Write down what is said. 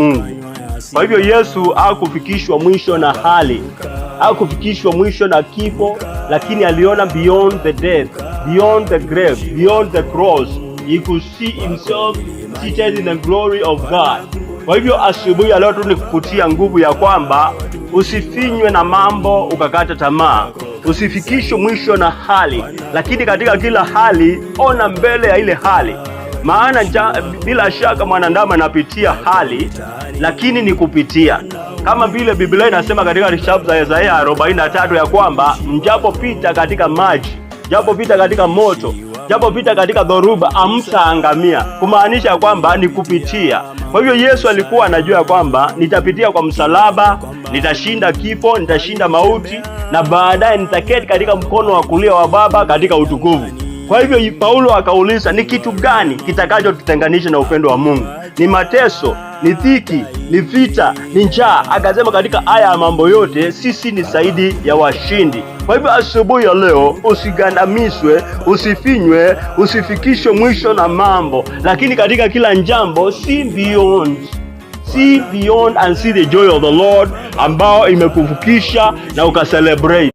Mungu. Kwa hivyo Yesu hakufikishwa mwisho na hali, hakufikishwa mwisho na kifo, lakini aliona beyond the death, beyond the grave, beyond the cross. He could see himself seated in the glory of God. Kwa hivyo asubuhi ya leo tu nikukutia nguvu ya kwamba usifinywe na mambo ukakata tamaa, usifikishwe mwisho na hali, lakini katika kila hali ona mbele ya ile hali. Maana bila shaka mwanadamu anapitia hali, lakini ni kupitia. Kama vile Biblia inasema katika kitabu cha Isaya 43 ya kwamba mjapopita katika maji, japopita katika moto, japopita katika dhoruba, hamtaangamia. Kumaanisha kwamba ni kupitia. Kwa hivyo Yesu alikuwa anajua kwamba nitapitia kwa msalaba, nitashinda kifo, nitashinda mauti, na baadaye nitaketi katika mkono wa kulia wa Baba katika utukufu. Kwa hivyo Paulo akauliza, ni kitu gani kitakachotutenganisha na upendo wa Mungu? Ni mateso, ni dhiki, ni vita, ni njaa? Akasema katika haya ya mambo yote sisi ni zaidi ya washindi. Kwa hivyo asubuhi ya leo usigandamizwe, usifinywe, usifikishwe mwisho na mambo, lakini katika kila jambo see beyond and see the joy of the Lord ambao imekuvukisha na ukacelebrate.